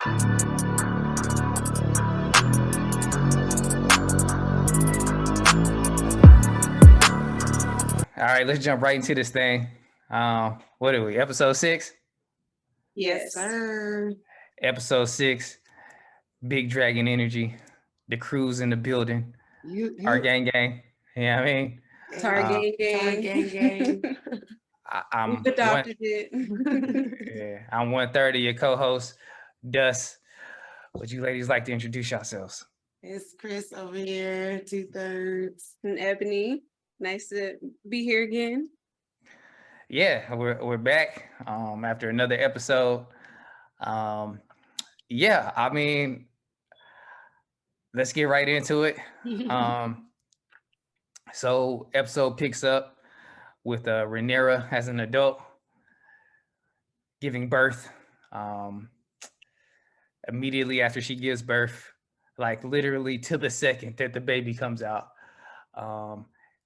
All right, let's jump right into this thing. What are we? Episode 6? Yes, sir. Episode 6, Big Dragon Energy. The crew's in the building. Our gang. Yeah, I mean, Tar gang. I'm We adopted it. yeah, I'm 130, your co-host, Dust. Would you ladies like to introduce yourselves? It's Chris over here, 2/3. And Ebony, nice to be here again. Yeah, we're back after another episode. Yeah, I mean, let's get right into it. So episode picks up with Rhaenyra as an adult giving birth. Immediately after she gives birth, like literally to the second that the baby comes out,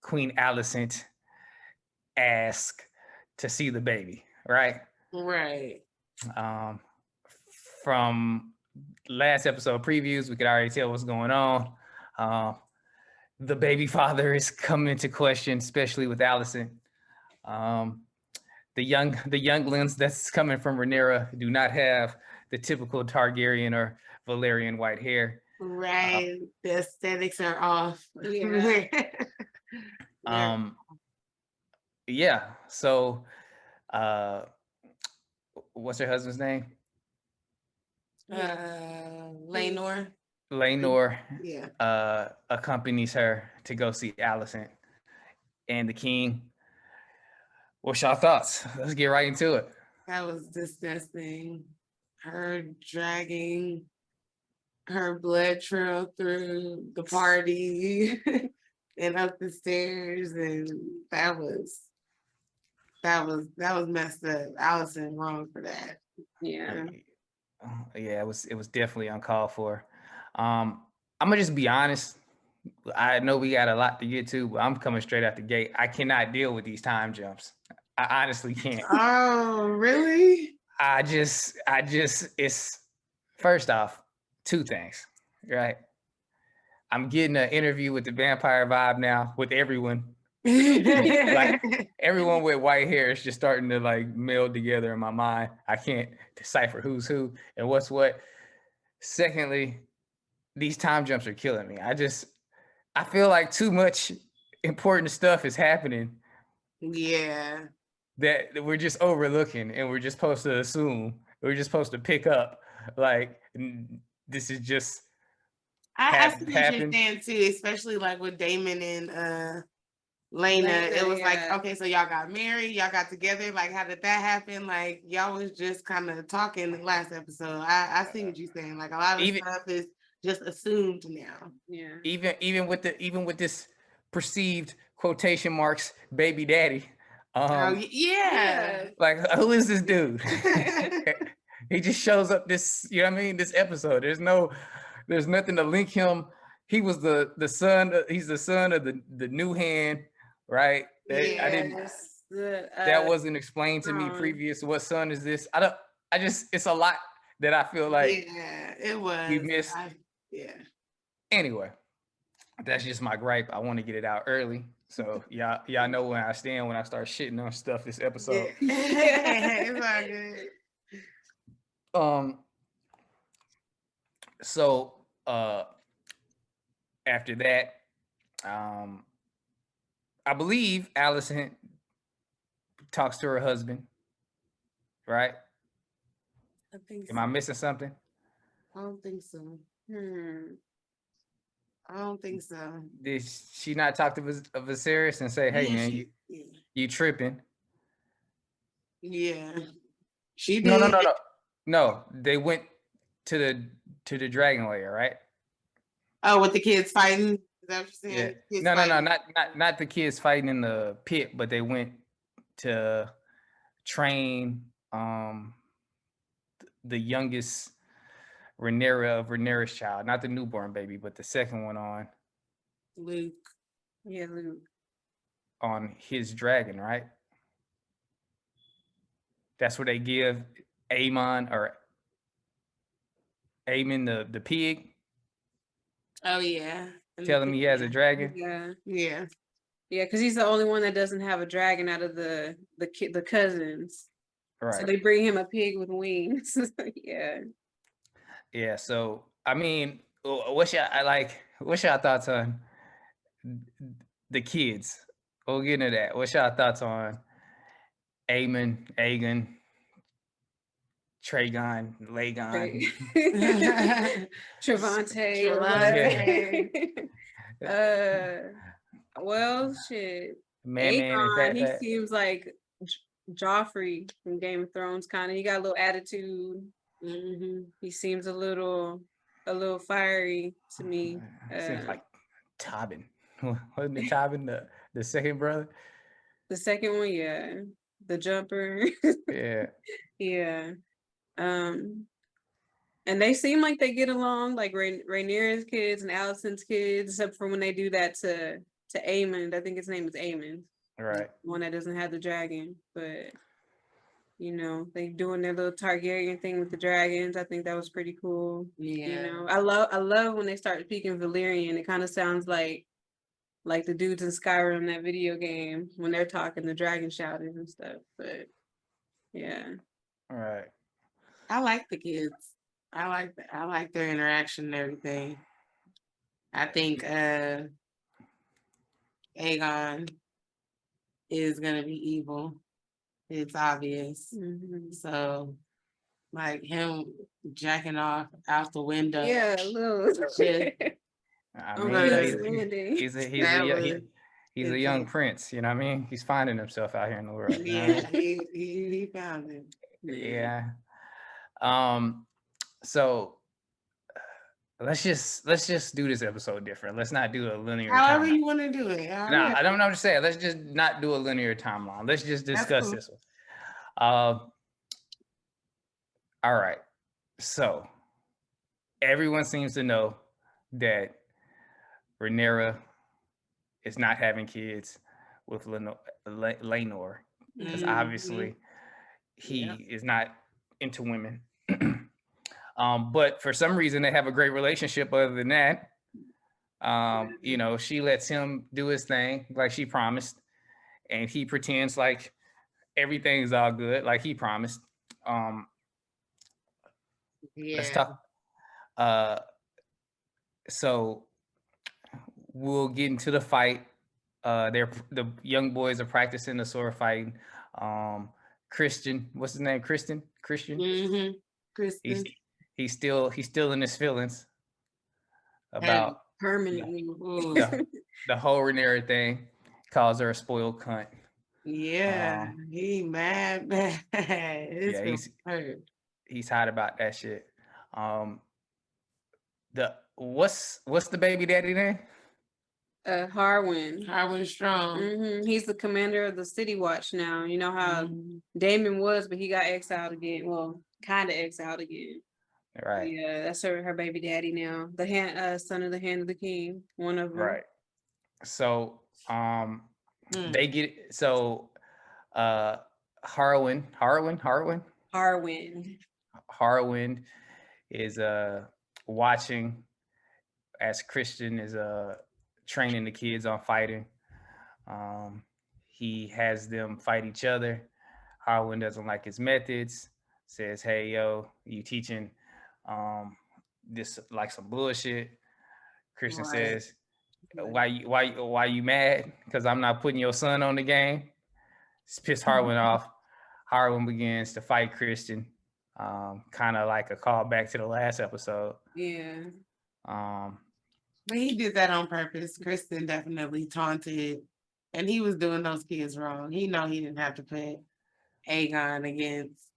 Queen Alicent asks to see the baby, right? Right. From last episode previews, we could already tell what's going on. The baby father is coming into question, especially with Alicent. The younglings that's coming from Rhaenyra do not have the typical Targaryen or Valyrian white hair. Right. The aesthetics are off. Yeah. Yeah. So, what's her husband's name? Laenor. Laenor. Yeah. Accompanies her to go see Alicent and the king. What's y'all thoughts? Let's get right into it. That was disgusting. Her dragging her blood trail through the party and up the stairs, and that was messed up. Allison wrong for that. Yeah. Yeah, it was definitely uncalled for. I'm gonna just be honest. I know we got a lot to get to, but I'm coming straight out the gate. I cannot deal with these time jumps. I honestly can't. Oh, really? I just it's first off, two things, right? I'm getting an interview with the vampire vibe now with everyone. Like everyone with white hair is just starting to like meld together in my mind. I can't decipher who's who and what's what. Secondly, these time jumps are killing me. I feel like too much important stuff is happening. Yeah. That we're just overlooking and we're just supposed to assume, we're just supposed to pick up like this is just I see what you're saying too, especially like with Damon and Lena. It was like, okay, so y'all got married, y'all got together. Like, how did that happen? Like, y'all was just kind of talking the last episode. I see what you're saying. Like, a lot of stuff is just assumed now. Yeah. Even with this perceived quotation marks baby daddy. Yeah. Like, who is this dude? He just shows up this, you know what I mean? This episode. There's nothing to link him. He was the son. He's the son of the new hand, right? That wasn't explained to me previous. What son is this? It's a lot that I feel like it was. We missed. Yeah. Anyway, that's just my gripe. I want to get it out early. So y'all know where I stand when I start shitting on stuff this episode. It's all good. So after that, I believe Alicent talks to her husband, right? I think Am I missing something? I don't think so. I don't think so. Did she not talk to Viserys and say, "Hey, man, you tripping"? Yeah, she did. No. They went to the dragon lair, right? Oh, with the kids fighting. Is that what you're saying? Yeah. No, not the kids fighting in the pit, but they went to train the youngest Rhaenyra of Rhaenyra's child, not the newborn baby, but the second one on Luke. Yeah, Luke. On his dragon, right? That's where they give Aemon or Aemon the pig. Oh yeah. Tell him he has a dragon. Yeah. Because he's the only one that doesn't have a dragon out of the cousins. Right. So they bring him a pig with wings. Yeah. Yeah. So I mean, what's y'all thoughts on the kids? We'll get into that. What's y'all thoughts on Aemon, Aegon, Tragon, Lagon? Trevante. Well, shit. Man, Aegon, he seems like Joffrey from Game of Thrones, kind of. He got a little attitude. He seems a little fiery to me. Seems like Tobin. Wasn't it Tobin the second brother? The second one, yeah. The jumper. Yeah. Yeah. And they seem like they get along, like Rhaenyra's kids and Alicent's kids, except for when they do that to Aemon. I think his name is Aemon. Right. One that doesn't have the dragon, but they doing their little Targaryen thing with the dragons. I think that was pretty cool. Yeah. I love when they start speaking Valyrian. It kind of sounds like the dudes in Skyrim, that video game, when they're talking, the dragon shouting and stuff. But yeah. All right. I like the kids. I like their interaction and everything. I think Aegon is gonna be evil. It's obvious. So like him jacking off out the window. Yeah, a little. I mean, he's a young prince, you know what I mean? He's finding himself out here in the world. Yeah, he found it. Yeah. So let's just do this episode different. Let's not do a linear however timeline. You want to do it. No, I don't know what to say. Let's just not do a linear timeline. Let's just discuss this one. All right. So everyone seems to know that Rhaenyra is not having kids with Laenor, because obviously he is not into women. But for some reason they have a great relationship. Other than that, she lets him do his thing like she promised, and he pretends like everything's all good like he promised. Let's talk. So we'll get into the fight. The young boys are practicing the sword fighting. Christian, what's his name? Christian. Christian. He's still in his feelings about permanently the whole Rhaenyra thing. Calls her a spoiled cunt. Yeah, he mad. He's hot about that shit. What's the baby daddy name? Harwin. Harwin Strong. He's the commander of the City Watch now. You know how Daemon was, but he got exiled again. Well, kind of exiled again. Right. Yeah, that's her baby daddy now. The son of the Hand of the King. One of them. Right. So they get Harwin is watching as Christian is training the kids on fighting. He has them fight each other. Harwin doesn't like his methods, says, "Hey, yo, you teaching this like some bullshit." Christian says, why you mad? Because I'm not putting your son on the game. It's pissed Harwin off. Harwin begins to fight Christian, kind of like a callback to the last episode. Yeah. But he did that on purpose. Kristen definitely taunted, and he was doing those kids wrong. He know he didn't have to put Aegon against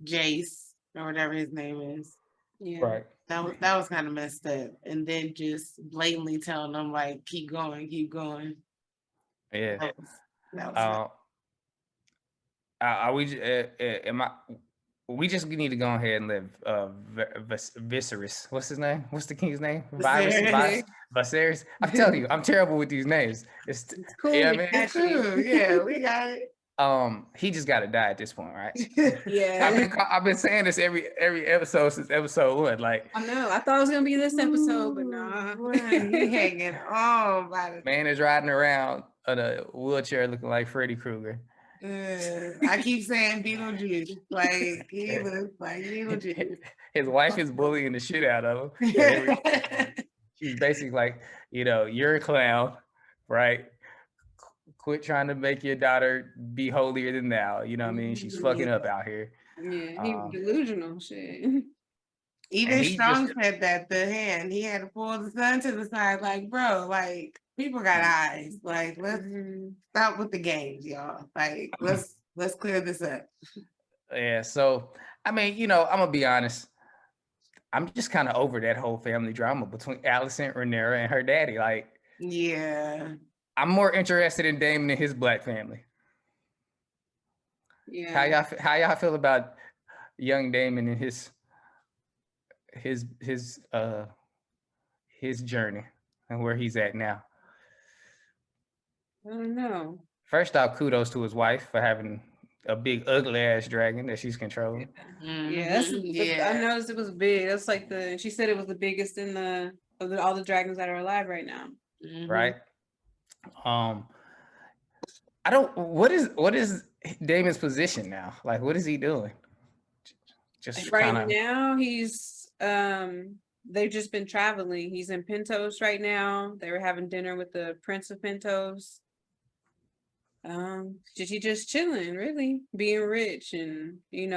Jace or whatever his name is. Yeah. Right. That was kind of messed up. And then just blatantly telling them like, keep going. Yeah. That was we just need to go ahead and live Viserys. What's his name? What's the king's name? Viserys. I'm telling you, I'm terrible with these names. It's cool. Yeah, man. It's cool. Yeah, we got it. he just got to die at this point, right? Yeah. I've been saying this every episode since episode 1. Like, I know. I thought it was gonna be this episode, but nah. He hanging on by the man is riding around in a wheelchair looking like Freddy Krueger. I keep saying Beetlejuice. Like, he looks like Beetlejuice. His wife is bullying the shit out of him. She's basically like, you're a clown, right? Quit trying to make your daughter be holier than thou. You know what I mean? She's fucking up out here. Yeah, he delusional shit. Even Strong said that he had to pull the son to the side, like, bro, like, people got eyes. Like, let's stop with the games, y'all. Like, let's clear this up. Yeah, so I mean, I'm gonna be honest. I'm just kind of over that whole family drama between Allison, Rhaenyra, and her daddy. Like, yeah, I'm more interested in Damon and his black family. Yeah. How y'all feel about young Damon and his journey and where he's at now? I don't know. First off, kudos to his wife for having a big ugly ass dragon that she's controlling. Yeah, I noticed it was big. That's like she said it was the biggest in all the dragons that are alive right now. Right. What is Damon's position now? Like, what is he doing? Just right now, he's they've just been traveling. He's in Pentos right now. They were having dinner with the Prince of Pentos. He just chilling, really, being rich and doing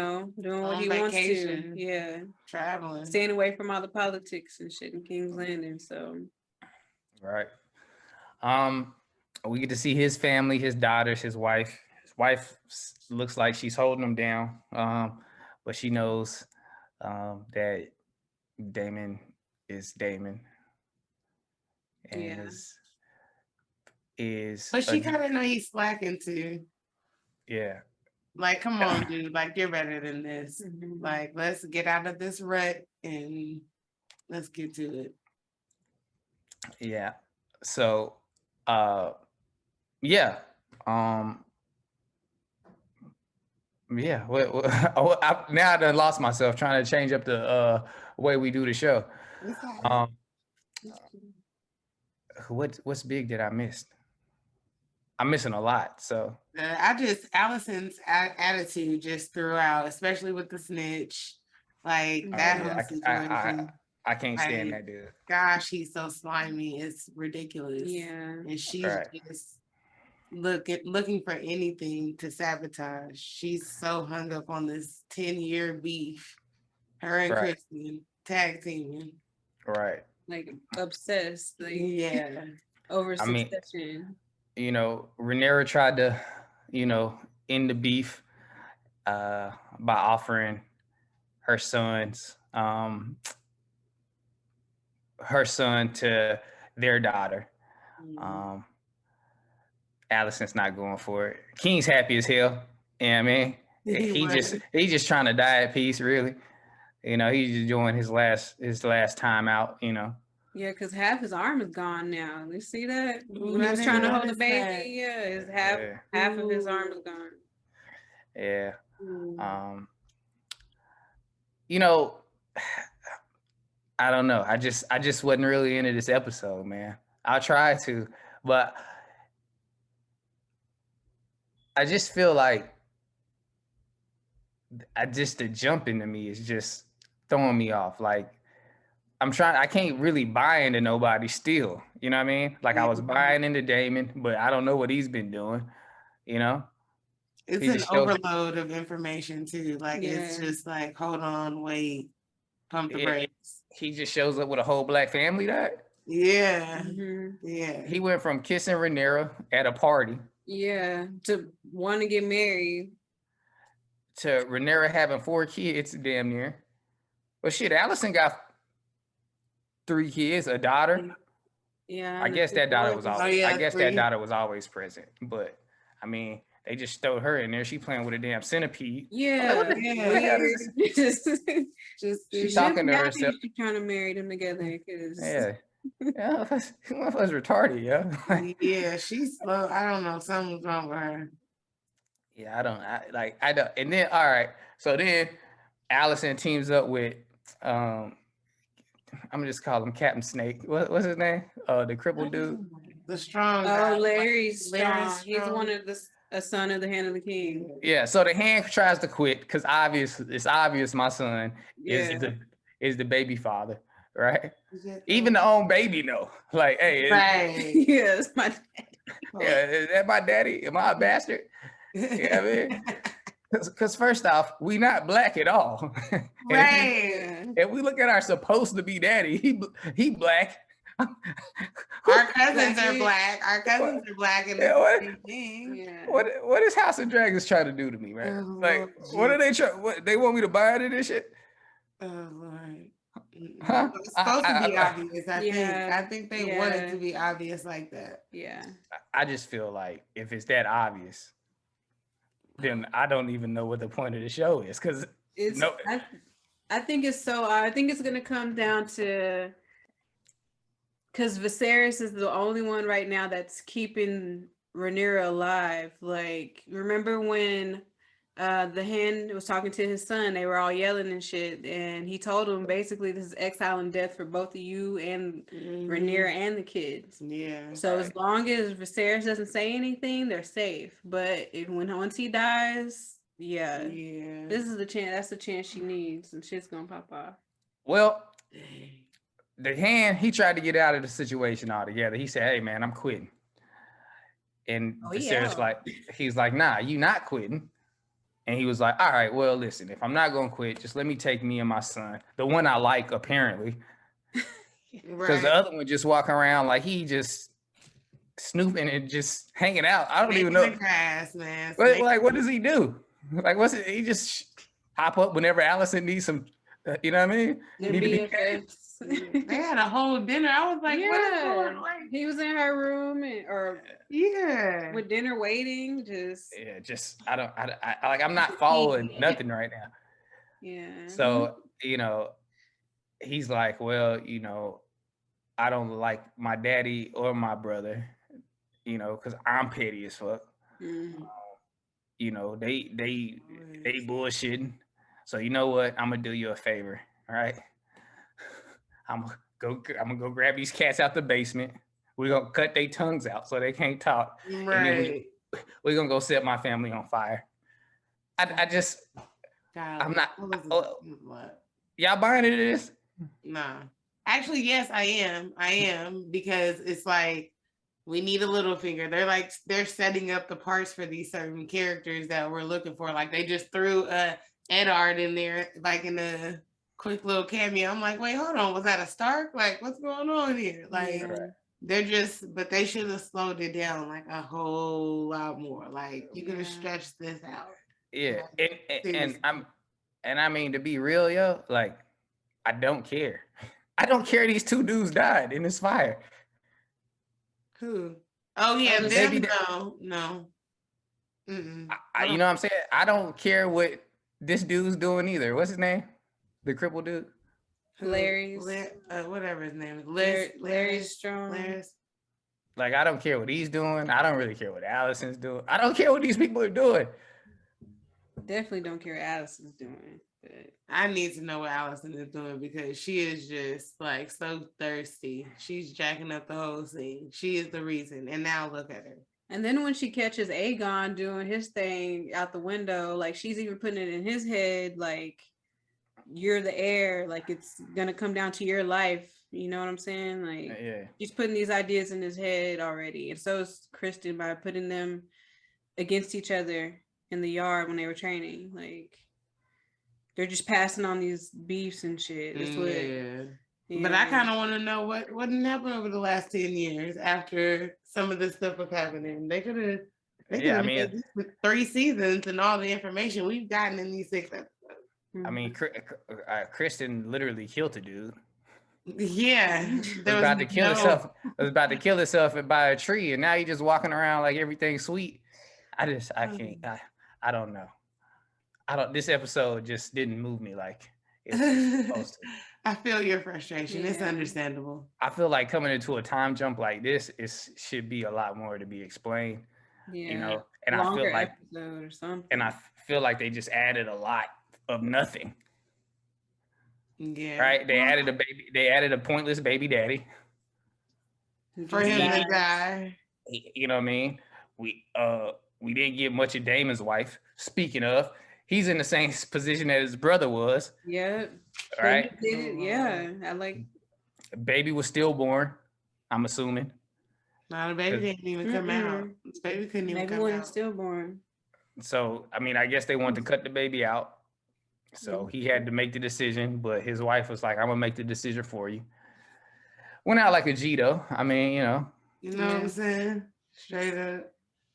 what he wants to. Yeah, traveling, staying away from all the politics and shit in King's Landing. So, right. We get to see his family, his daughters, his wife. His wife looks like she's holding him down, but she knows that Damon is Damon, and but she kind of know he's slacking too. Yeah. Like, come on, dude. Like, you're better than this. Like, let's get out of this rut and let's get to it. Yeah. So, yeah. Yeah. Now I done lost myself trying to change up the way we do the show. What's big that I missed? I'm missing a lot. So Allison's attitude just throughout, especially with the snitch, like that whole situation. I can't stand that dude. Gosh, he's so slimy. It's ridiculous. Yeah, and she's just looking for anything to sabotage. She's so hung up on this 10-year beef. Her and Kristen tag teaming. Right. Like obsessed. Like over succession. Rhaenyra tried to, end the beef by offering her son to their daughter. Allison's not going for it. King's happy as hell. You know what I mean? He's just trying to die at peace, really. He's just doing his last time out, Yeah, because half his arm is gone now. You see that? When he was trying to hold the baby, his half of his arm is gone. Yeah. I don't know. I just wasn't really into this episode, man. I'll try to, but I just feel like the jump into me is just throwing me off. Like, I can't really buy into nobody still. You know what I mean? Like, I was buying into Damon, but I don't know what he's been doing, It's an overload of information too. Like, it's just like, hold on, wait, pump the brakes. He just shows up with a whole black family that? Yeah. Yeah. He went from kissing Rhaenyra at a party. Yeah, to want to get married. To Rhaenyra having 4 kids, damn near. Well, shit, Allison got 3 kids, a daughter. Yeah, I guess that daughter was always. I guess that daughter was always present, but I mean, they just throw her in there. She playing with a damn centipede. Yeah, just she's talking to herself. She's trying to marry them together. Yeah, one was retarded, yeah. Yeah, she's slow. I don't know, something's wrong with her. Yeah, I don't. And then, all right. So then Allison teams up with, I'm gonna just call him Captain Snake. What's his name? The crippled dude. The strong Oh, guy. Larry's strong. Strong. He's one of a son of the Hand of the King. Yeah. So the hand tries to quit because it's obvious my son is the baby father, right? Even the own baby know. Like, hey, right. Yes, my daddy. Yeah, is that my daddy? Am I a bastard? Yeah, I mean, because first off, we not black at all. Right. If we look at our supposed to be daddy, he black. Our cousins are black. Our cousins are black, and Yeah, the same thing. Yeah. What is House of Dragons trying to do to me, man? Oh, like, Lord, what are they trying? What they want me to buy into this shit? Oh Lord. Huh? It's supposed to be obvious. I think they want it Yeah. to be obvious like that. Yeah. I just feel like if it's that obvious, then I don't even know what the point of the show is. Because I think it's I think it's gonna come down to, because Viserys is the only one right now that's keeping Rhaenyra alive. Like, remember when the Hand was talking to his son? They were all yelling and shit, and he told him basically this is exile and death for both of you and Rhaenyra and the kids. Yeah. So as long as Viserys doesn't say anything, they're safe. But once he dies, yeah, this is the chance. That's the chance she needs, and shit's gonna pop off. Well, the Hand, he tried to get out of the situation altogether. He said, "Hey, man, I'm quitting." And Viserys he's like, "Nah, you not quitting." And he was like, "All right, well, listen, if I'm not gonna quit, just let me take me and my son, the one I like, apparently." Because the other one just walking around like he just snooping and just hanging out. I don't even know. The grass, man. What does he do? Like, he just hop up whenever Allison needs some, you know what I mean? They had a whole dinner. I was like, what is going on? He was in her room with dinner waiting. I'm not following nothing right now. Yeah. So, he's like, well, I don't like my daddy or my brother, because I'm petty as fuck. Mm-hmm. They bullshitting. So you know what? I'm gonna do you a favor, all right? I'm gonna go grab these cats out the basement. We're gonna cut their tongues out so they can't talk. Right. And then we're gonna go set my family on fire. I'm not. Y'all buying into this? Nah. Actually, yes, I am. I am, because it's like we need a Littlefinger. They're setting up the parts for these certain characters that we're looking for. Like they just threw Eddard in there, like in a quick little cameo. I'm like, wait, hold on, was that a Stark? Like, what's going on here? Like, but they should have slowed it down like a whole lot more. Like, you could have stretched this out. Yeah, and I mean, to be real, yo, like, I don't care. I don't care these two dudes died in this fire. Who? Oh yeah, no. You know what I'm saying? I don't care what this dude's doing either. What's his name? The crippled dude? Whatever his name is. Larry Strong. Like, I don't care what he's doing. I don't really care what Allison's doing. I don't care what these people are doing. Definitely don't care what Allison's doing. But I need to know what Allison is doing, because she is just like so thirsty. She's jacking up the whole scene. She is the reason. And now look at her. And then when she catches Aegon doing his thing out the window, like she's even putting it in his head, like, you're the heir, like it's gonna come down to your life. You know what I'm saying? Like, she's putting these ideas in his head already. And so is Kristen by putting them against each other in the yard when they were training. Like, they're just passing on these beefs and shit. But I kind of want to know what didn't happen over the last 10 years after some of this stuff was happening. They could have made 3 seasons and all the information we've gotten in these 6 episodes. I mean, Kristen literally killed a dude. Yeah, was about to kill herself by a tree, and now you're just walking around like everything's sweet. I can't. I don't know. This episode just didn't move me like it's supposed to. I feel your frustration. It's understandable. I feel like coming into a time jump like this, should be a lot more to be explained. Yeah. You know, and Longer I feel like, episode or something. and I feel like they just added a lot of nothing. Yeah. Right? They added a baby. They added a pointless baby daddy For him to die. You know what I mean? We didn't get much of Damon's wife. Speaking of, he's in the same position that his brother was. Yeah. Right? Yeah. I like. Baby was stillborn, I'm assuming. No, the baby didn't even come out. The baby couldn't even come out. Stillborn. So, I mean, I guess they wanted to cut the baby out. So he had to make the decision, but his wife was like, I'm gonna make the decision for you. Went out like a G though. I mean, You know what I'm saying? Straight up.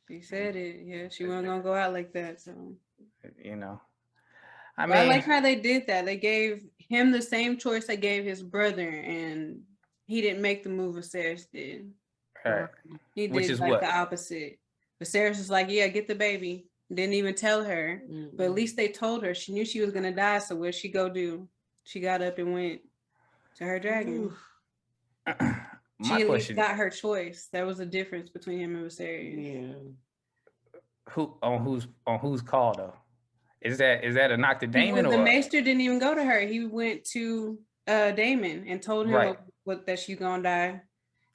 She said it. Yeah, she wasn't gonna go out like that. So I mean, I like how they did that. They gave him the same choice they gave his brother, and he didn't make the move Viserys did. Right. He did Which is like the opposite. Viserys was like, yeah, get the baby. Didn't even tell her. But at least they told her. She knew she was gonna die, so what'd she go do? She got up and went to her dragon. She at least got her choice. That was the difference between him and Viserys. Yeah. On whose call though? Is that a knock to Daemon? The Maester didn't even go to her. He went to Daemon and told him that she's gonna die.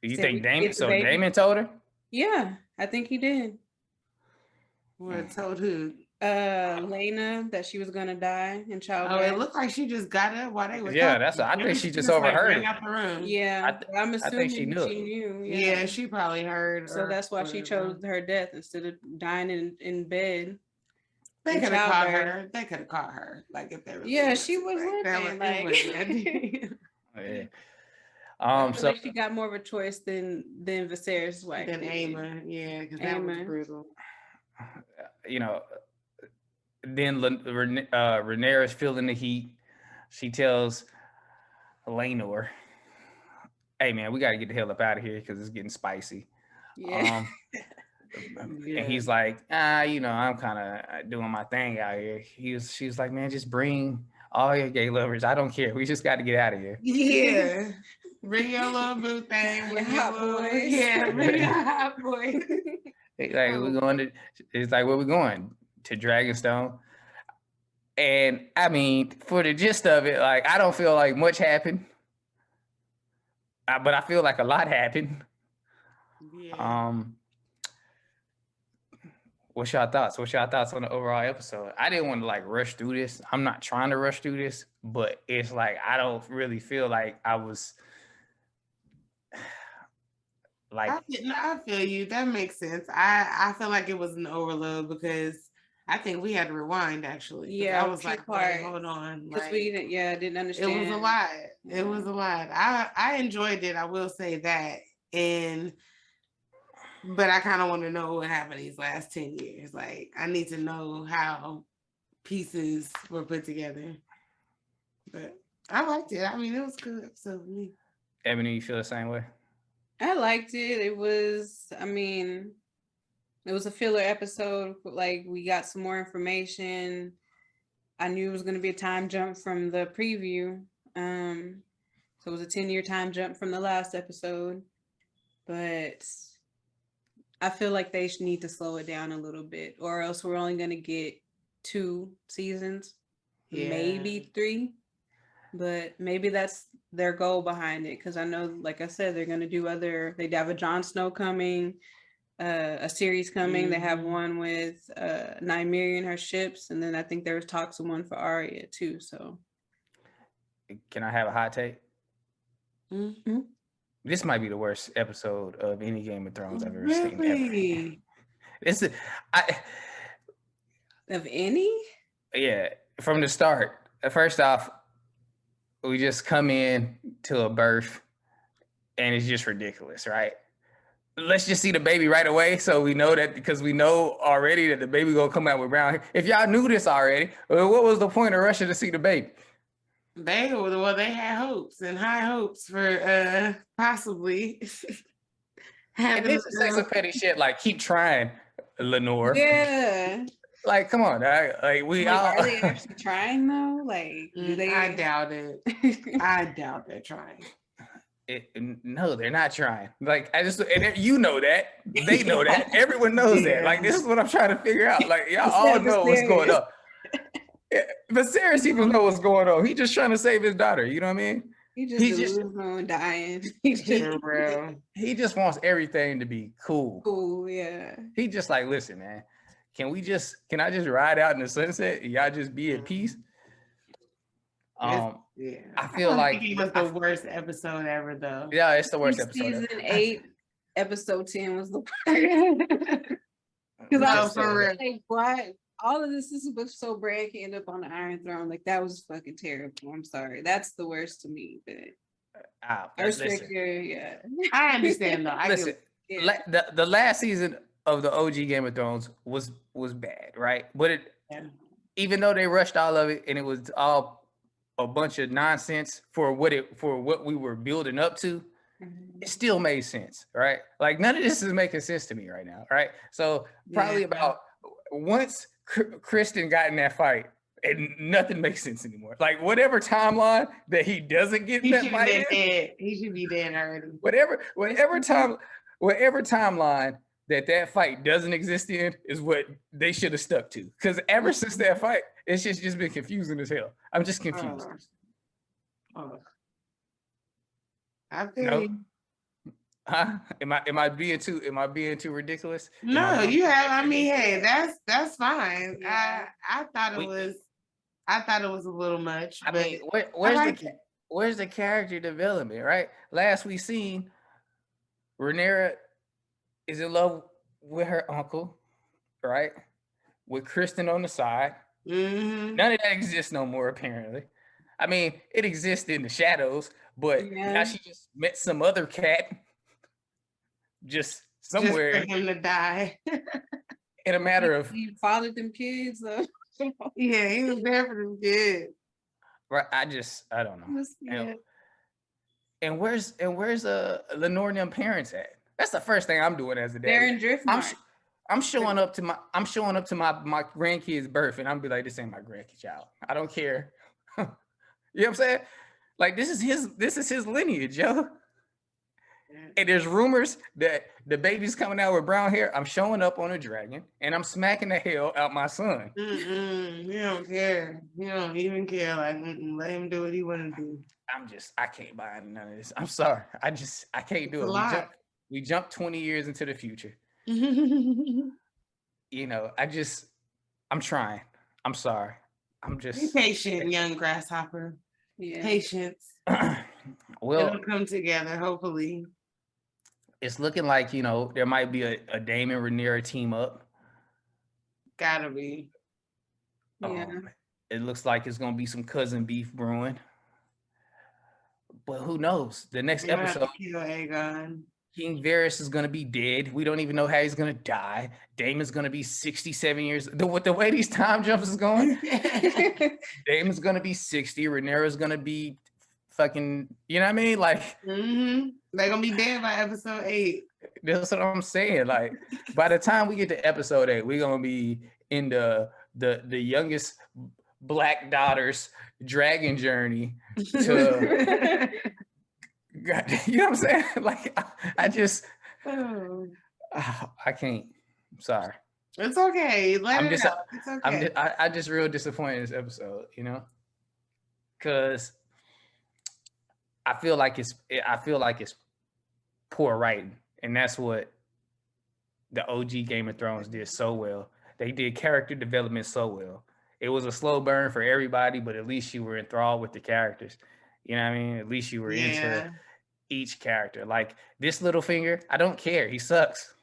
You think Daemon? So Daemon told her? Yeah, I think he did. What told who? Lena that she was gonna die in childbirth. Oh, it looked like she just got up while they were talking. I think she just overheard it. Out the room. Yeah, I'm assuming she knew. Yeah, she probably heard. So that's why she chose her death instead of dying in bed. They could have caught her. They could have caught her. Like if they were. Yeah, she was living. So she got more of a choice than Viserys' wife. Than Aemma, yeah, because that was brutal. Then Rhaenyra's feeling the heat. She tells Laenor, "Hey man, we got to get the hell up out of here because it's getting spicy." Yeah. And he's like, I'm kind of doing my thing out here. She's like, man, just bring all your gay lovers. I don't care. We just got to get out of here. Yeah. Bring your little boo thing. Bring your boys. Yeah, bring your hot boy. It's like, where we going? To Dragonstone. And I mean, for the gist of it, like, I don't feel like much happened. But I feel like a lot happened. Yeah. What's your thoughts? What's your thoughts on the overall episode? I didn't want to like rush through this. I'm not trying to rush through this, but it's like I don't really feel like I was like. I feel you. That makes sense. I feel like it was an overload because I think we had to rewind actually. Yeah, I was like, wait, hold on, because we didn't understand. It was a lot. It was a lot. I enjoyed it. I will say that, but I kind of want to know what happened these last 10 years. Like, I need to know how pieces were put together. But I liked it. I mean, it was good. So, Ebony, you feel the same way? I liked it. It was a filler episode. Like, we got some more information. I knew it was going to be a time jump from the preview. So it was a 10-year time jump from the last episode. But I feel like they need to slow it down a little bit, or else we're only going to get 2 seasons, maybe 3. But maybe that's their goal behind it, because I know, like I said, they're going to do they have a Jon Snow coming, a series coming. Mm-hmm. They have one with Nymeria and her ships, and then I think there was talks of one for Arya too. So, can I have a hot take? Mm-hmm. This might be the worst episode of any Game of Thrones I've ever seen. Ever. Of any? Yeah, from the start. First off, we just come in to a birth, and it's just ridiculous, right? Let's just see the baby right away, so we know that, because we know already that the baby gonna come out with brown hair. If y'all knew this already, what was the point of rushing to see the baby? They had hopes and high hopes for possibly having. And this is some petty shit like keep trying, Lenore. Yeah. Like, come on, are they actually trying though? Like, do they? I doubt it. I doubt they're trying. No, they're not trying. Like and you know that, they know that, everyone knows that. Like this is what I'm trying to figure out. Like y'all all know what's going on. Yeah, Viserys even know what's going on. He just trying to save his daughter. You know what I mean? He just dying. He just wants everything to be cool. Cool, yeah. He just like, listen, man. Can I just ride out in the sunset and y'all just be at peace? Yeah. I feel like it was the worst episode ever, though. Yeah, it's the worst episode. Season 8, episode 10 was the worst. Because I was like, why? All of this was so Bran can end up on the Iron Throne. Like that was fucking terrible. I'm sorry. That's the worst to me. But I respect yeah. I understand though. The last season of the OG Game of Thrones was bad, right? But even though they rushed all of it and it was all a bunch of nonsense for what we were building up to, it still made sense, right? Like none of this is making sense to me right now, right? So probably about once Kristen got in that fight, and nothing makes sense anymore. Like whatever timeline that he doesn't get in that fight, he should be dead already. Whatever timeline that fight doesn't exist in is what they should have stuck to. Because ever since that fight, it's just been confusing as hell. I'm just confused. I feel you. Huh? Am I being too ridiculous? No, you have. I mean, hey, that's fine. Yeah. I thought it was a little much. I mean, where's the character development, right? Last we seen, Rhaenyra is in love with her uncle, right? With Kristen on the side. Mm-hmm. None of that exists no more, apparently. I mean, it exists in the shadows, but now she just met some other cat. Just somewhere just for him to die in a matter of he fathered them kids though. Yeah, he was there for them kids. Right. I don't know. And where's Lenore and them parents at? That's the first thing I'm doing as a dad. They're in Driftmark. I'm showing up to my my grandkid's birth and I'm be like, this ain't my grandkid child. I don't care. You know what I'm saying? Like this is his lineage, yo. And there's rumors that the baby's coming out with brown hair. I'm showing up on a dragon and I'm smacking the hell out my son. You don't care. You don't even care. Like, let him do what he want to do. I can't buy none of this. I'm sorry. I can't do it. We jumped 20 years into the future. You know, I'm trying. I'm sorry. Be patient, young grasshopper. Yeah. Patience. Well, it'll come together, hopefully. It's looking like, you know, there might be a Daemon Rhaenyra team up. Gotta be. Yeah. It looks like it's gonna be some cousin beef brewing. But who knows? The next episode, King Varys is gonna be dead. We don't even know how he's gonna die. Daemon's gonna be 67 years. With the way these time jumps is going, Daemon's gonna be 60. Rhaenyra's gonna be fucking, you know what I mean? Like, they're gonna be dead by episode 8. That's what I'm saying. Like, by the time we get to episode 8, we're gonna be in the youngest black daughter's dragon journey to God, you know what I'm saying? Like, I can't. I'm sorry. It's okay. It's okay. I'm just real disappointed in this episode, you know, because I feel like it's poor writing, and that's what the OG Game of Thrones did so well. They did character development so well. It was a slow burn for everybody, but at least you were enthralled with the characters. You know what I mean? At least you were into each character. Like this Littlefinger, I don't care. He sucks.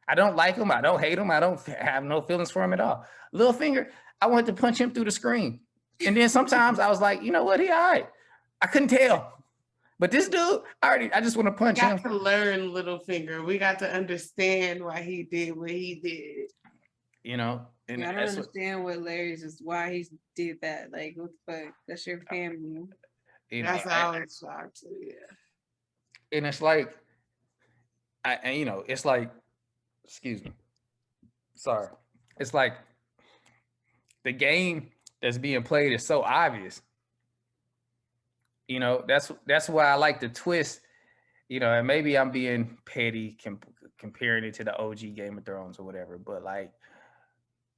I don't like him. I don't hate him. I don't have no feelings for him at all. Littlefinger, I wanted to punch him through the screen. And then sometimes I was like, you know what? He all right. I couldn't tell. But this dude, I just want to punch him. We got to learn Littlefinger. We got to understand why he did what he did. You know? And I don't understand what Larry's is why he did that. Like, what the fuck? That's your family. You know, that's how it's shocked too, yeah. And it's like, it's like, excuse me. Sorry. It's like the game that's being played is so obvious. You know, that's why I like the twist you know, and maybe I'm being petty comparing it to the OG Game of Thrones or whatever, but like,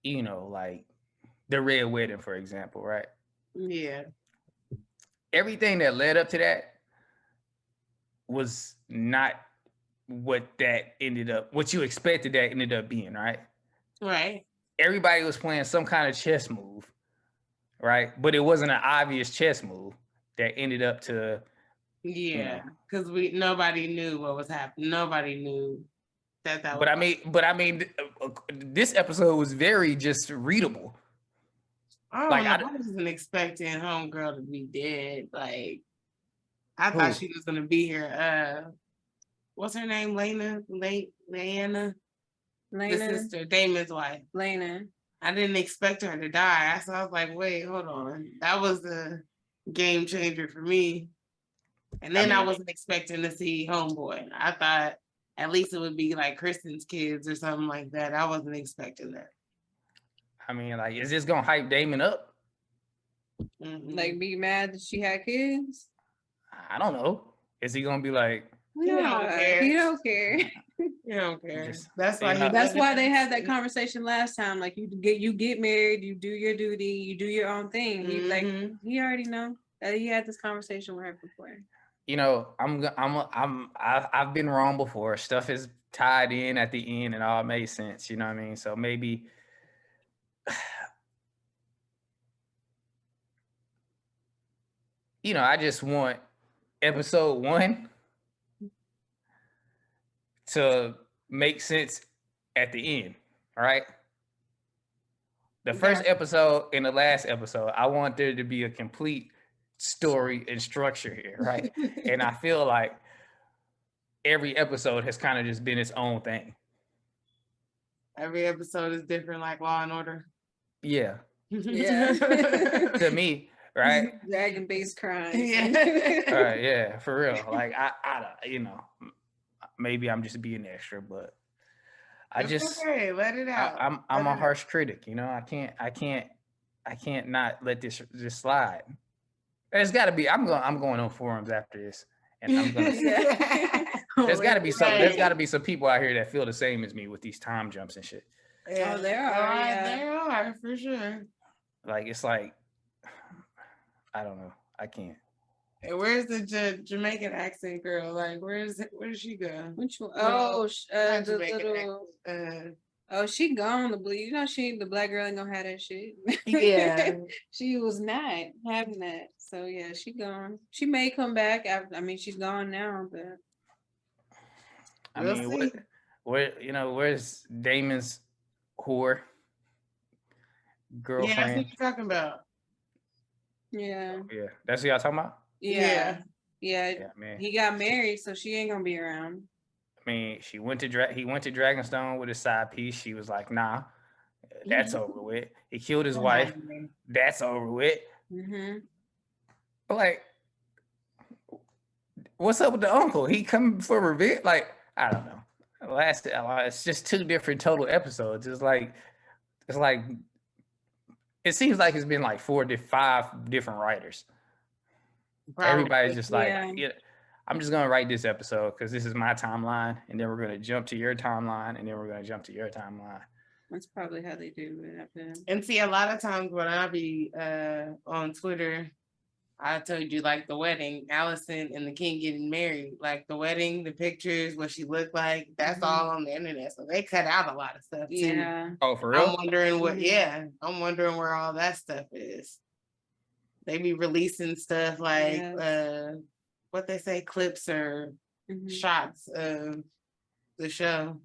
you know, like the Red Wedding, for example, right? Yeah. Everything that led up to that was not what you expected that ended up being, right? Right. Everybody was playing some kind of chess move, right? But it wasn't an obvious chess move that ended up to, yeah, because nobody knew what was happening. Nobody knew that was. But I mean, this episode was very just readable. I wasn't expecting Homegirl to be dead. Like, I thought she was gonna be here. What's her name? Lena? The sister, Damon's wife. Lena. I didn't expect her to die. So I was like, wait, hold on. That was the game changer for me. And then I wasn't expecting to see Homeboy. I thought at least it would be like Kristen's kids or something like that. I wasn't expecting that. I mean, like, is this gonna hype Damon up? Like, be mad that she had kids? I don't know. Is he gonna be like, he don't care. He don't care. That's why. That's why they had that conversation last time. Like, you get married, you do your duty, you do your own thing. He already know that he had this conversation with her before. You know, I've been wrong before. Stuff is tied in at the end and all made sense. You know what I mean? So maybe. You know, I just want episode 1 to make sense at the end, all right? The first episode and the last episode, I want there to be a complete story and structure here, right? And I feel like every episode has kind of just been its own thing. Every episode is different, like Law and Order. Yeah. To me, right? Dragon-based crimes. All right, yeah, for real. Like I, you know, maybe I'm just being extra, but okay. Let it out. I'm a harsh critic, you know. I can't not let this just slide. There's got to be. I'm going on forums after this, and I'm gonna. There's got to be some. There's got to be some people out here that feel the same as me with these time jumps and shit. Yeah. Oh, there are. There are for sure. Like it's like, I don't know. I can't. Hey, where's the Jamaican accent girl? Like, where does she go? Which one? Oh, the little. Oh, she gone. You know, the black girl ain't gonna have that shit. Yeah, she was not having that. So yeah, she gone. She may come back after. I mean, she's gone now, but. I mean, where's Damon's whore girlfriend? Yeah, that's what you're talking about. Yeah. Yeah, that's what y'all talking about. Yeah, man. He got married, so she ain't gonna be around. I mean, he went to Dragonstone with his side piece. She was like, "Nah, that's over with." He killed his wife. That's over with. Like, what's up with the uncle? He coming for revenge? Like, I don't know. It's just 2 different total episodes. It's like it seems like it's been like 5 different writers. Probably. Everybody's just like, yeah, I'm just gonna write this episode because this is my timeline, and then we're gonna jump to your timeline, and then we're gonna jump to your timeline. That's probably how they do it. And see, a lot of times when I be on Twitter, I told you like the wedding, Allison and the king getting married, like the wedding, the pictures, what she looked like, that's all on the internet. So they cut out a lot of stuff too. Yeah. Oh, for real? I'm wondering I'm wondering where all that stuff is. They be releasing stuff like what they say, clips or shots of the show.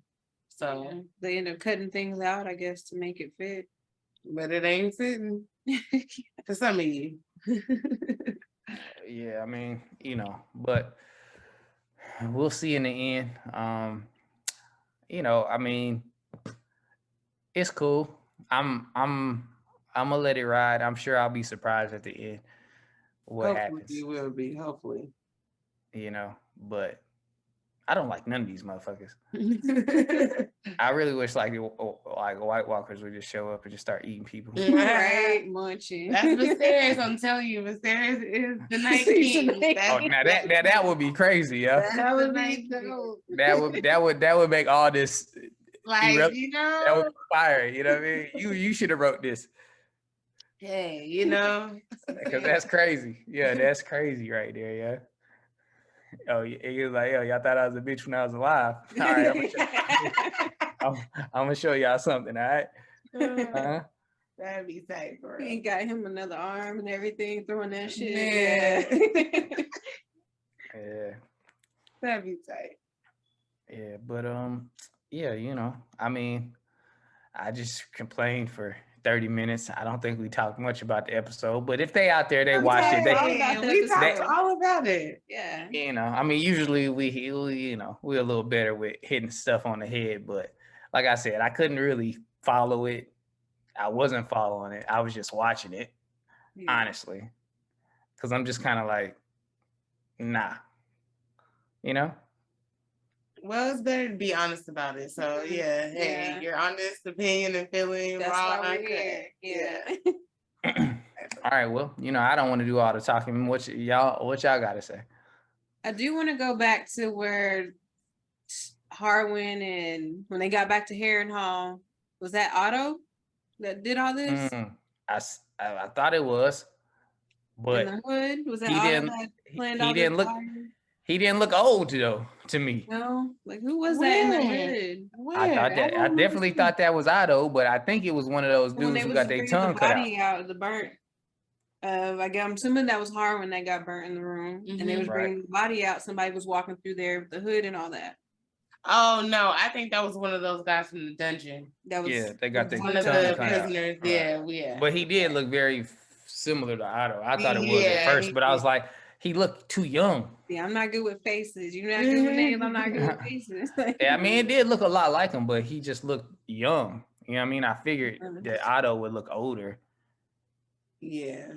So they end up cutting things out, I guess, to make it fit. But it ain't fitting for some of you. Yeah, I mean, you know, but we'll see in the end. You know, I mean, it's cool. I'm gonna let it ride. I'm sure I'll be surprised at the end what happens. You will be, hopefully. You know, but I don't like none of these motherfuckers. I really wish like White Walkers would just show up and just start eating people. Right, munching. That's Viserys. I'm telling you, Viserys is the Night King. Oh, now that would be crazy, yo. That would be dope. That would make all this Like, that would be fire. You know what I mean? You should have wrote this. Hey, Because that's crazy. Yeah, that's crazy right there, yeah. Oh, he was like, yo, y'all thought I was a bitch when I was alive. All right, I'm gonna show y'all something, all right? That'd be tight, bro. He got him another arm and everything, throwing that shit. Yeah. Yeah. That'd be tight. Yeah, but yeah, I mean, I just complained for 30 minutes. I don't think we talked much about the episode, but if they out there, they watched it. We talked all about it. Yeah. I mean, usually we're a little better with hitting stuff on the head, but like I said, I couldn't really follow it. I wasn't following it. I was just watching it, honestly, because I'm just kind of like, nah, Well, it's better to be honest about it. So yeah, hey, your honest opinion and feeling raw and uncut. Yeah. All right, well, I don't want to do all the talking. What y'all got to say? I do want to go back to where Harwin and when they got back to Harrenhal, was that Otto that did all this? I thought it was, but in the hood was that Otto that planned all this? He didn't look old though to me. No, like who was that in the hood? I definitely thought that was Otto, but I think it was one of those dudes who got their tongue cut out. The burnt. I'm assuming that was Harwin that got burnt in the room, and they was bringing the body out. Somebody was walking through there with the hood and all that. Oh no, I think that was one of those guys from the dungeon. That was they got their one of the prisoners. Right. Yeah. But he did look very similar to Otto. I thought it was at first, but I was like, he looked too young. Yeah, I'm not good with faces. You're not good with names. I'm not good with faces. Yeah, I mean, it did look a lot like him, but he just looked young. You know what I mean? I figured that Otto would look older. Yeah.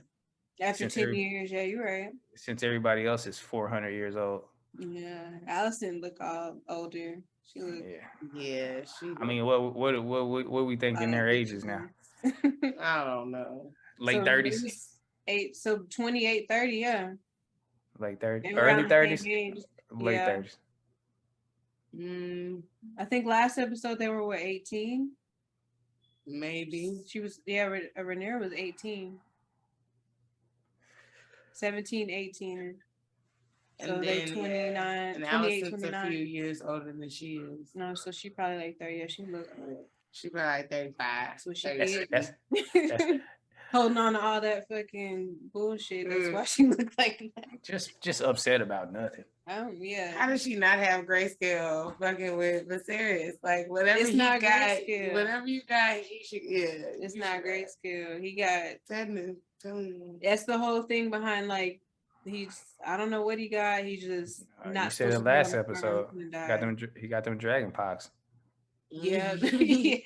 After 10 years, yeah, you're right. Since everybody else is 400 years old. Yeah, Allison look all older. She look. Yeah, she. I mean, what we thinking their ages now? I don't know. Late 30s. 28, 30, yeah. Late 30s, early 30s, late 30s. I think last episode they were 18. Maybe she was. Yeah, Rhaenyra was 18. 17, 18. And so they 29. And Allison's 29. A few years older than she is. No, so she probably like 30. Yeah, she probably like 35. So she that's holding on to all that fucking bullshit. That's why she looked like that. Just upset about nothing. Oh yeah. How does she not have grayscale fucking with Viserys? Like whatever it's he not got, grayscale. Whatever you got, he should. Yeah, it's not grayscale. He got. That's the whole thing behind like. I don't know what he got. He just not. You said in the last episode. He got them dragon pox. Yeah. Yeah.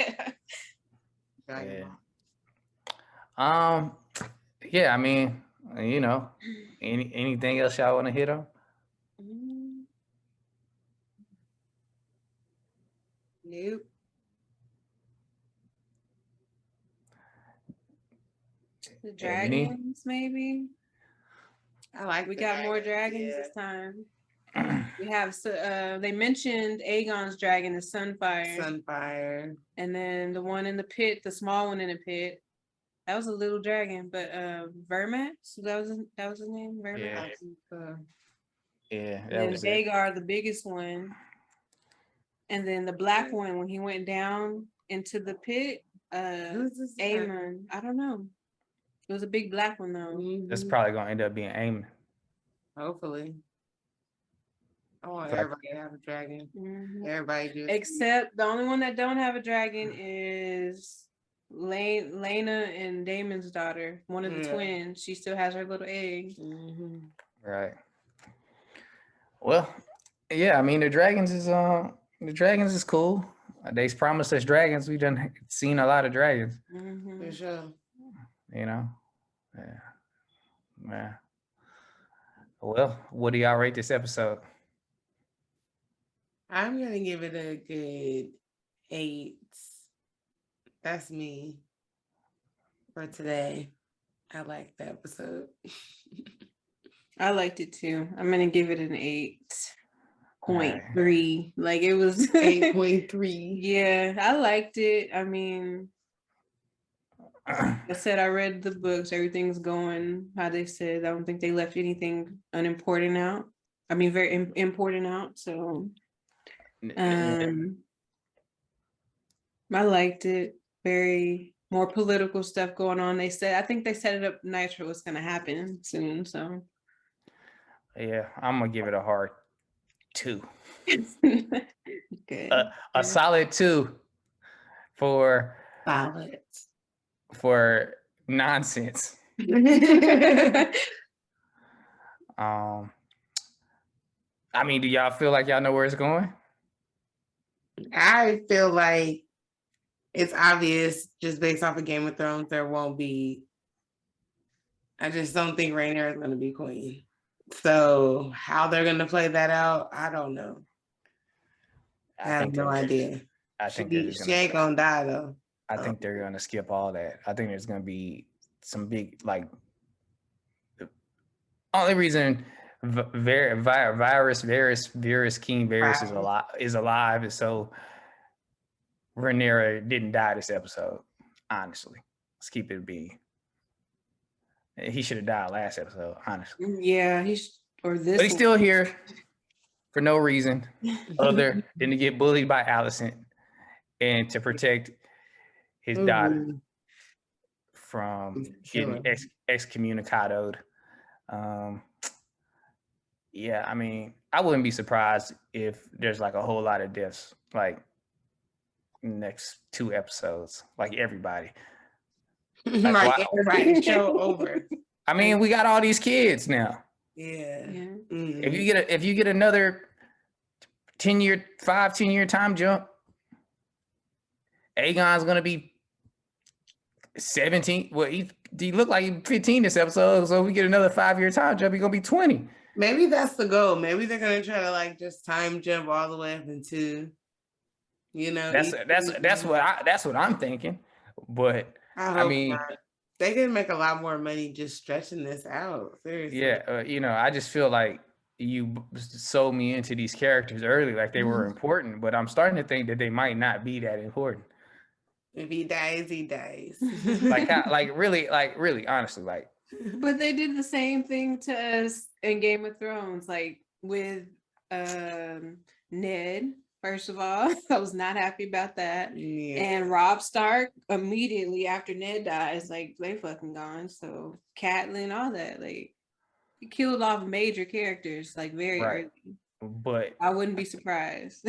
Yeah. I mean, anything else y'all want to hit on? Nope. The dragons, maybe. We got more dragons this time. We have they mentioned Aegon's dragon is Sunfire. And then the one in the pit, the small one in the pit, that was a little dragon. But Vermax, that was his name. Vermax. Yeah. And then Aegar, the biggest one. And then the black one when he went down into the pit. Aemon. I don't know. It was a big black one though. That's probably gonna end up being Aemon. Hopefully. I want everybody to have a dragon. Everybody just except the only one that don't have a dragon is Lena and Damon's daughter, one of the twins. She still has her little egg. Right. Well, yeah, I mean the dragons is cool. They promised us dragons. We done seen a lot of dragons. For sure. Yeah. Well, what do y'all rate this episode? I'm gonna give it a good 8. That's me for today. I like the episode. I liked it too. I'm gonna give it an 8.3. Like it was 8.3. Yeah, I liked it. I mean, I said I read the books. Everything's going how they said. I don't think they left anything unimportant out. I mean, very important out. So, I liked it. Very more political stuff going on. They said, I think they set it up nice for what's going to happen soon. So, yeah, I'm gonna give it a hard 2. Good. A solid 2 for nonsense. I mean, do y'all feel like y'all know where it's going? I feel like it's obvious just based off of Game of Thrones, there won't be. I just don't think Rhaenyra is going to be queen. So how they're going to play that out, I don't know. I have no idea. She ain't going to die though. I think they're going to skip all that. I think there's going to be some big, like, the only reason Varys King Varys is alive is so Rhaenyra didn't die this episode. Honestly, let's keep it being. He should have died last episode. Honestly, yeah, but he's still here for no reason other than to get bullied by Alicent and to protect his daughter from getting excommunicated. Yeah, I mean, I wouldn't be surprised if there's like a whole lot of deaths, like next 2 episodes, like everybody. Like everybody show over. I mean, we got all these kids now. Yeah. Mm-hmm. If you get another 10-year time jump, Aegon's gonna be 17. Well, he looked like he's 15 this episode. So if we get another 5-year time jump, he's gonna be 20. Maybe that's the goal. Maybe they're gonna try to like just time jump all the way up into, that's what I'm thinking. But I mean, they can make a lot more money just stretching this out. Seriously. Yeah, I just feel like you sold me into these characters early, like they were important. But I'm starting to think that they might not be that important. If he dies, he dies. like really, honestly, like. But they did the same thing to us in Game of Thrones, like with Ned. First of all, I was not happy about that. Yeah. And Robb Stark, immediately after Ned dies, like they fucking gone. So Catelyn, all that, like he killed off major characters, like very early. But I wouldn't be surprised.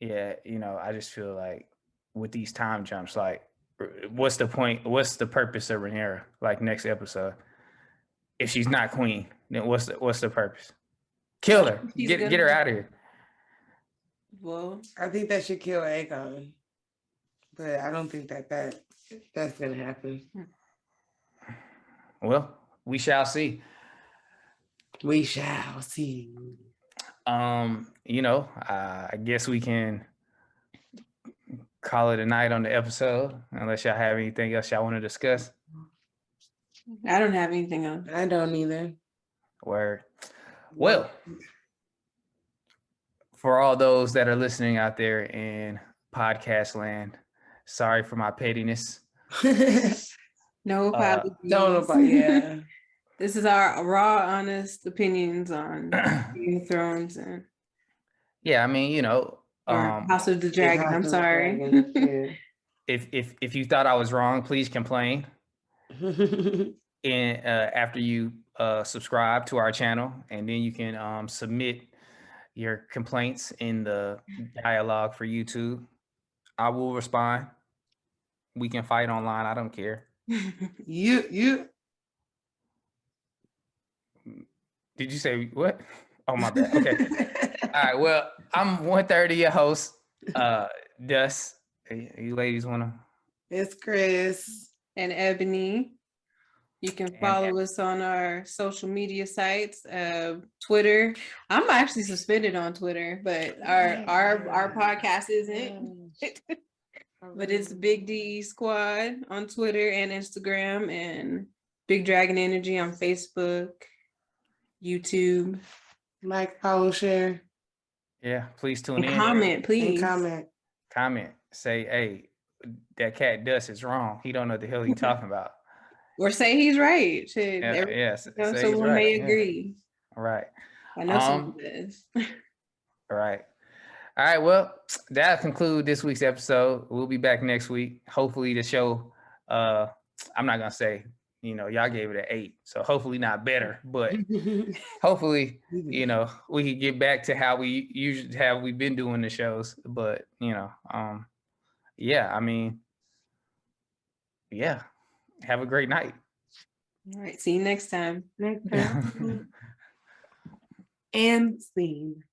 Yeah, I just feel like with these time jumps, like, what's the point? What's the purpose of Rhaenyra? Like next episode, if she's not queen, then what's the purpose? Kill her. Get her out of here. Well, I think that should kill Aegon, but I don't think that's gonna happen. Well, we shall see. We shall see. I guess we can call it a night on the episode, unless y'all have anything else y'all want to discuss. I don't have anything else. I don't either. Word. Well, for all those that are listening out there in podcast land, sorry for my pettiness. No apologies. Yeah. This is our raw, honest opinions on Game of Thrones and. Yeah, I mean, House of the Dragon. I'm sorry. If you thought I was wrong, please complain. And after you subscribe to our channel, and then you can submit your complaints in the dialogue for YouTube. I will respond. We can fight online. I don't care. You. Did you say what? Oh, my bad. Okay. All right. Well, I'm 1/3 of your host, Dust. You ladies want to? It's Chris and Ebony. You can follow us on our social media sites, Twitter. I'm actually suspended on Twitter, but our podcast isn't. But it's Big D Squad on Twitter and Instagram, and Big Dragon Energy on Facebook, YouTube. Like, follow, share. Yeah, please tune in. Comment, please. And comment. Say, hey, that cat Dust is wrong. He don't know what the hell he's talking about. Or say he's right. Yes, someone may agree. All right. I know someone does. All right. All right. Well, that'll conclude this week's episode. We'll be back next week. Hopefully the show, I'm not gonna say, y'all gave it an 8. So hopefully not better, but hopefully, we can get back to how we've been doing the shows. But yeah, yeah. Have a great night. All right. See you next time. And scene.